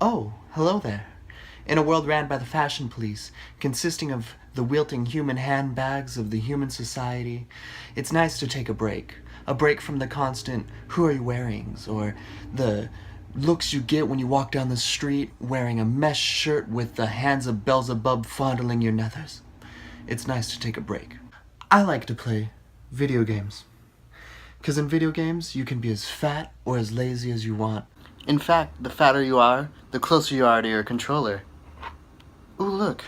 Oh, hello there. In a world ran by the fashion police, consisting of the wilting human handbags of the human society, it's nice to take a break. A break from the constant, who are you wearings, or the looks you get when you walk down the street wearing a mesh shirt with the hands of Beelzebub fondling your nethers. It's nice to take a break. I like to play video games. Because in video games, you can be as fat or as lazy as you want. In fact, the fatter you are, the closer you are to your controller. Ooh, look.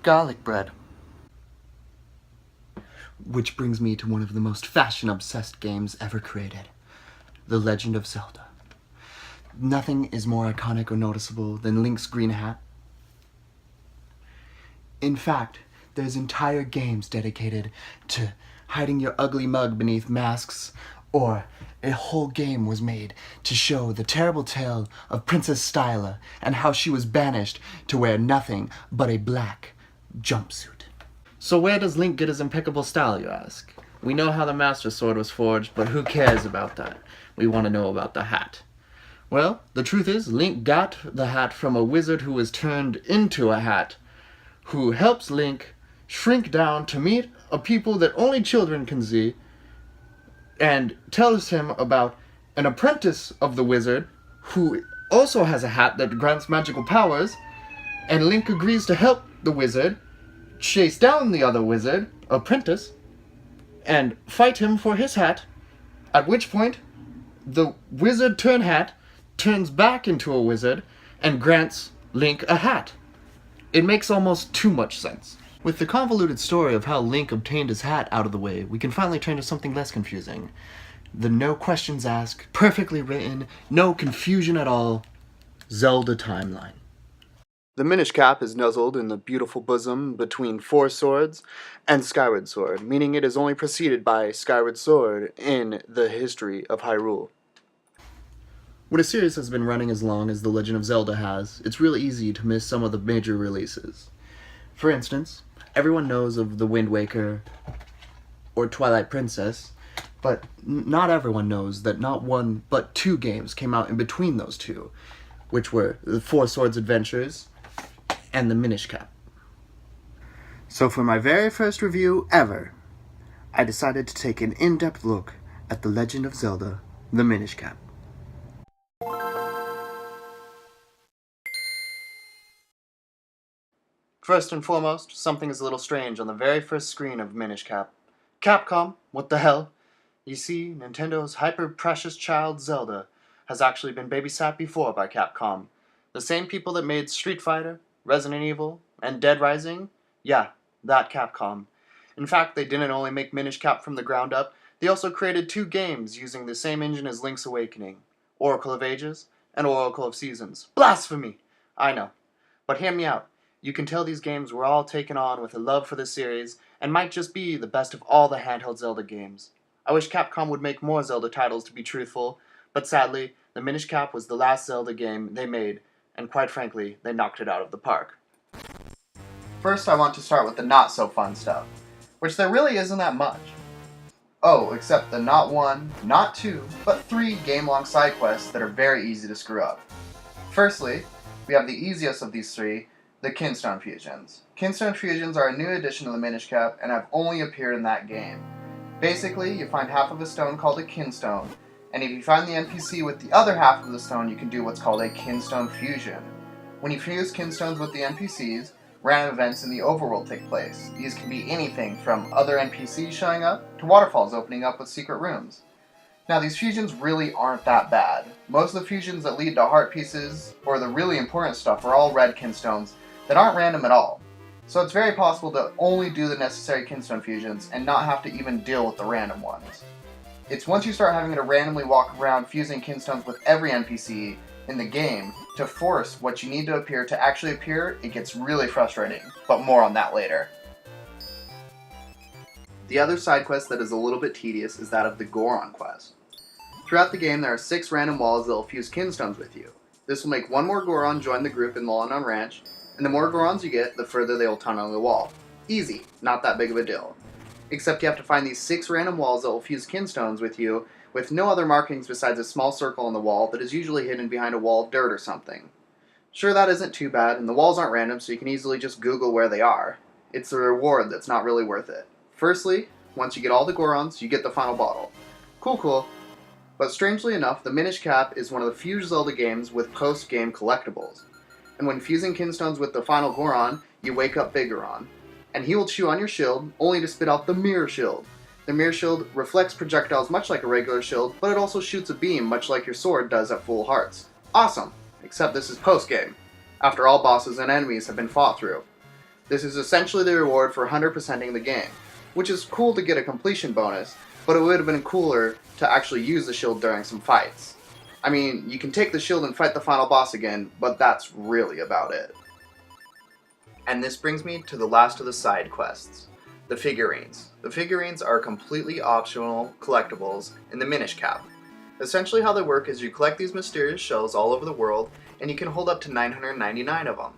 Garlic bread. Which brings me to one of the most fashion-obsessed games ever created. The Legend of Zelda. Nothing is more iconic or noticeable than Link's green hat. In fact, there's entire games dedicated to hiding your ugly mug beneath masks, or a whole game was made to show the terrible tale of Princess Styla and how she was banished to wear nothing but a black jumpsuit. So where does Link get his impeccable style, you ask? We know how the Master Sword was forged, but who cares about that? We want to know about the hat. Well, the truth is, Link got the hat from a wizard who was turned into a hat, who helps Link shrink down to meet a people that only children can see, and tells him about an apprentice of the wizard who also has a hat that grants magical powers, and Link agrees to help the wizard chase down the other wizard, apprentice, and fight him for his hat, at which point the wizard turned hat turns back into a wizard and grants Link a hat. It makes almost too much sense. With the convoluted story of how Link obtained his hat out of the way, we can finally turn to something less confusing. The no questions asked, perfectly written, no confusion at all, Zelda timeline. The Minish Cap is nuzzled in the beautiful bosom between Four Swords and Skyward Sword, meaning it is only preceded by Skyward Sword in the history of Hyrule. When a series has been running as long as The Legend of Zelda has, it's really easy to miss some of the major releases. For instance, everyone knows of The Wind Waker or Twilight Princess, but not everyone knows that not one but two games came out in between those two, which were the Four Swords Adventures and the Minish Cap. So for my very first review ever, I decided to take an in-depth look at The Legend of Zelda, the Minish Cap. First and foremost, something is a little strange on the very first screen of Minish Cap. Capcom, what the hell? You see, Nintendo's hyper-precious child Zelda has actually been babysat before by Capcom. The same people that made Street Fighter, Resident Evil, and Dead Rising? Yeah, that Capcom. In fact, they didn't only make Minish Cap from the ground up, they also created two games using the same engine as Link's Awakening, Oracle of Ages and Oracle of Seasons. Blasphemy! I know. But hear me out. You can tell these games were all taken on with a love for the series, and might just be the best of all the handheld Zelda games. I wish Capcom would make more Zelda titles, to be truthful, but sadly, the Minish Cap was the last Zelda game they made, and quite frankly, they knocked it out of the park. First, I want to start with the not-so-fun stuff, which there really isn't that much. Oh, except the not one, not two, but three game-long side quests that are very easy to screw up. Firstly, we have the easiest of these three, the Kinstone Fusions. Kinstone Fusions are a new addition to the Minish Cap and have only appeared in that game. Basically, you find half of a stone called a Kinstone, and if you find the NPC with the other half of the stone, you can do what's called a Kinstone Fusion. When you fuse Kinstones with the NPCs, random events in the overworld take place. These can be anything from other NPCs showing up to waterfalls opening up with secret rooms. Now, these fusions really aren't that bad. Most of the fusions that lead to heart pieces, or the really important stuff, are all red Kinstones that aren't random at all. So it's very possible to only do the necessary Kinstone fusions and not have to even deal with the random ones. It's once you start having to randomly walk around fusing Kinstones with every NPC in the game to force what you need to appear to actually appear, it gets really frustrating, but more on that later. The other side quest that is a little bit tedious is that of the Goron quest. Throughout the game, there are 6 random walls that will fuse Kinstones with you. This will make one more Goron join the group in Lolanon Ranch, and the more Gorons you get, the further they will tunnel the wall. Easy, not that big of a deal. Except you have to find these 6 random walls that will fuse Kinstones with you, with no other markings besides a small circle on the wall that is usually hidden behind a wall of dirt or something. Sure, that isn't too bad, and the walls aren't random, so you can easily just Google where they are. It's the reward that's not really worth it. Firstly, once you get all the Gorons, you get the final bottle. Cool. But strangely enough, the Minish Cap is one of the few Zelda games with post-game collectibles. And when fusing Kinstones with the final Goron, you wake up Big Goron. And he will chew on your shield, only to spit out the Mirror Shield. The Mirror Shield reflects projectiles much like a regular shield, but it also shoots a beam much like your sword does at full hearts. Awesome! Except this is post-game, after all bosses and enemies have been fought through. This is essentially the reward for 100%ing the game, which is cool to get a completion bonus, but it would have been cooler to actually use the shield during some fights. I mean, you can take the shield and fight the final boss again, but that's really about it. And this brings me to the last of the side quests, the figurines. The figurines are completely optional collectibles in the Minish Cap. Essentially how they work is you collect these mysterious shells all over the world, and you can hold up to 999 of them.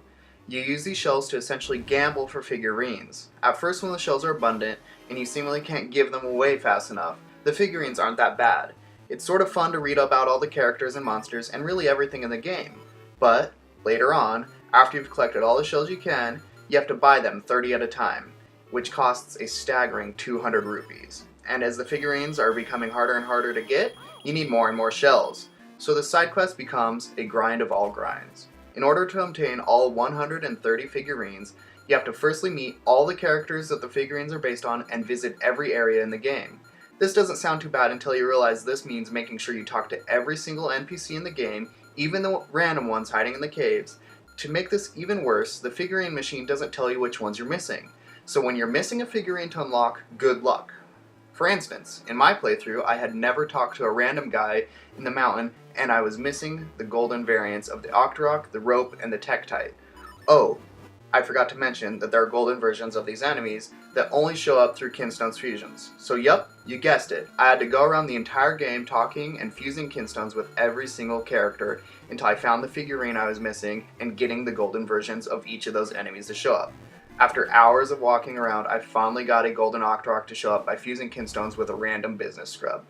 You use these shells to essentially gamble for figurines. At first when the shells are abundant, and you seemingly can't give them away fast enough, the figurines aren't that bad. It's sort of fun to read about all the characters and monsters and really everything in the game. But, later on, after you've collected all the shells you can, you have to buy them 30 at a time, which costs a staggering 200 rupees. And as the figurines are becoming harder and harder to get, you need more and more shells. So the side quest becomes a grind of all grinds. In order to obtain all 130 figurines, you have to firstly meet all the characters that the figurines are based on and visit every area in the game. This doesn't sound too bad until you realize this means making sure you talk to every single NPC in the game, even the random ones hiding in the caves. To make this even worse, the figurine machine doesn't tell you which ones you're missing. So when you're missing a figurine to unlock, good luck. For instance, in my playthrough, I had never talked to a random guy in the mountain, and I was missing the golden variants of the Octorok, the Rope, and the Tektite. Oh, I forgot to mention that there are golden versions of these enemies that only show up through Kinstone's fusions. So yup, you guessed it, I had to go around the entire game talking and fusing Kinstones with every single character until I found the figurine I was missing and getting the golden versions of each of those enemies to show up. After hours of walking around, I finally got a golden Octorok to show up by fusing Kinstones with a random business scrub.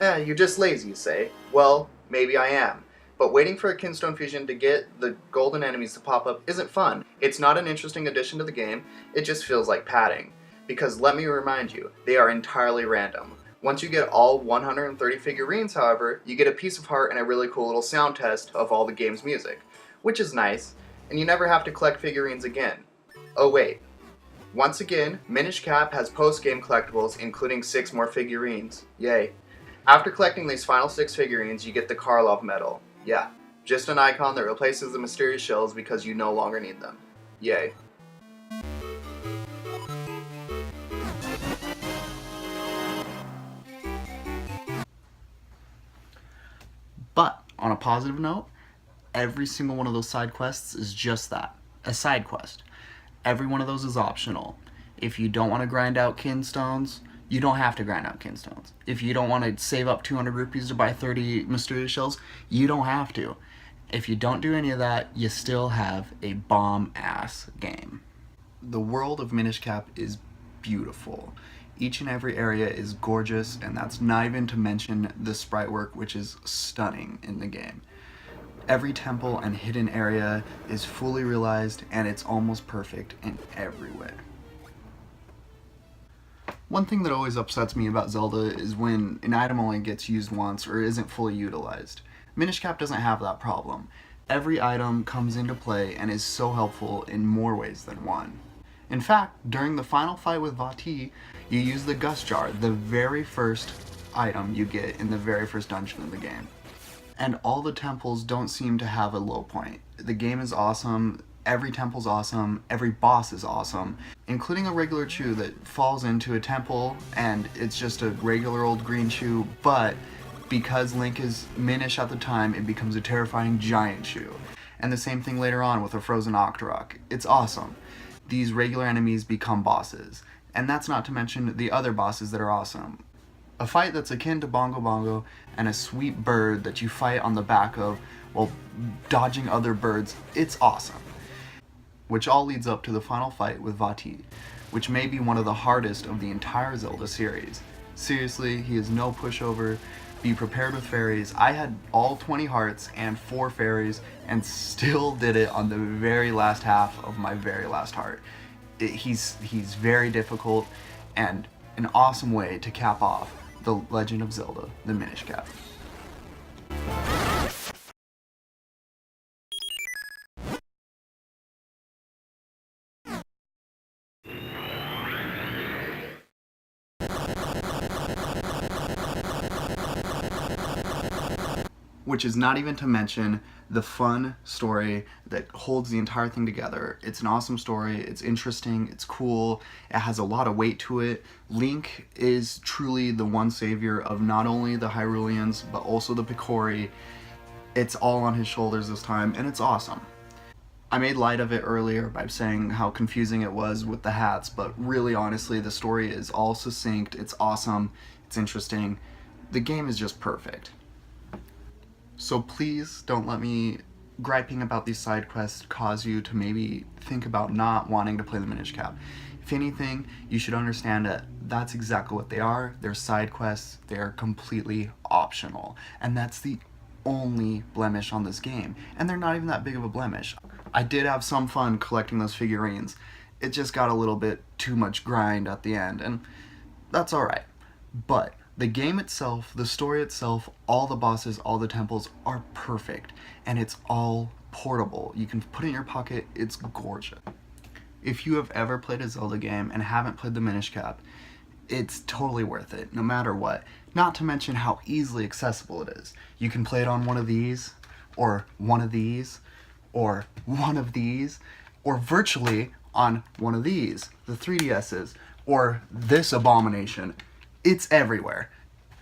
You're just lazy, you say. Well, maybe I am. But waiting for a Kinstone fusion to get the golden enemies to pop up isn't fun. It's not an interesting addition to the game, it just feels like padding. Because let me remind you, they are entirely random. Once you get all 130 figurines, however, you get a piece of heart and a really cool little sound test of all the game's music, which is nice, and you never have to collect figurines again. Oh wait. Once again, Minish Cap has post-game collectibles, including 6 more figurines. Yay. After collecting these final 6 figurines, you get the Karlov medal. Yeah, just an icon that replaces the mysterious shells because you no longer need them. Yay. But, on a positive note, every single one of those side quests is just that, a side quest. Every one of those is optional. If you don't want to grind out Kinstones, you don't have to grind out Kinstones. If you don't want to save up 200 rupees to buy 30 mysterious shells, you don't have to. If you don't do any of that, you still have a bomb-ass game. The world of Minish Cap is beautiful. Each and every area is gorgeous, and that's not even to mention the sprite work, which is stunning in the game. Every temple and hidden area is fully realized, and it's almost perfect in every way. One thing that always upsets me about Zelda is when an item only gets used once or isn't fully utilized. Minish Cap doesn't have that problem. Every item comes into play and is so helpful in more ways than one. In fact, during the final fight with Vati, you use the Gust Jar, the very first item you get in the very first dungeon of the game. And all the temples don't seem to have a low point. The game is awesome, every temple's awesome, every boss is awesome, including a regular Chew that falls into a temple and it's just a regular old green Chew, but because Link is Minish at the time, it becomes a terrifying giant Chew. And the same thing later on with a frozen Octorok. It's awesome. These regular enemies become bosses. And that's not to mention the other bosses that are awesome. A fight that's akin to Bongo Bongo and a sweet bird that you fight on the back of while dodging other birds, it's awesome. Which all leads up to the final fight with Vati, which may be one of the hardest of the entire Zelda series. Seriously, he is no pushover. Be prepared with fairies. I had all 20 hearts and 4 fairies and still did it on the very last half of my very last heart. He's very difficult and an awesome way to cap off the Legend of Zelda, the Minish Cap. Which is not even to mention the fun story that holds the entire thing together. It's an awesome story, it's interesting, it's cool, it has a lot of weight to it. Link is truly the one savior of not only the Hyruleans, but also the Picori. It's all on his shoulders this time, and it's awesome. I made light of it earlier by saying how confusing it was with the hats, but really honestly, the story is all succinct, it's awesome, it's interesting. The game is just perfect. So please don't let me griping about these side quests cause you to maybe think about not wanting to play the Minish Cap. If anything, you should understand that that's exactly what they are. They're side quests. They're completely optional. And that's the only blemish on this game. And they're not even that big of a blemish. I did have some fun collecting those figurines. It just got a little bit too much grind at the end, and that's alright. But the game itself, the story itself, all the bosses, all the temples are perfect, and it's all portable. You can put it in your pocket, it's gorgeous. If you have ever played a Zelda game and haven't played the Minish Cap, it's totally worth it, no matter what. Not to mention how easily accessible it is. You can play it on one of these, or one of these, or one of these, or virtually on one of these, the 3DSs, or this abomination. It's everywhere.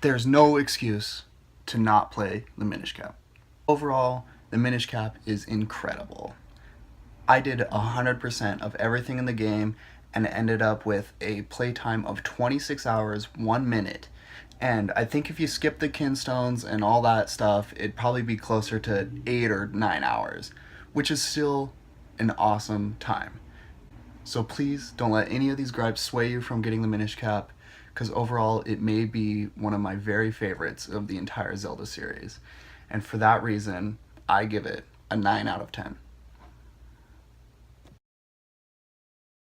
There's no excuse to not play the Minish Cap. Overall, the Minish Cap is incredible. I did 100% of everything in the game and ended up with a playtime of 26 hours, 1 minute. And I think if you skip the kinstones and all that stuff, it'd probably be closer to 8 or 9 hours, which is still an awesome time. So please don't let any of these gripes sway you from getting the Minish Cap, because overall it may be one of my very favorites of the entire Zelda series. And for that reason, I give it a 9 out of 10.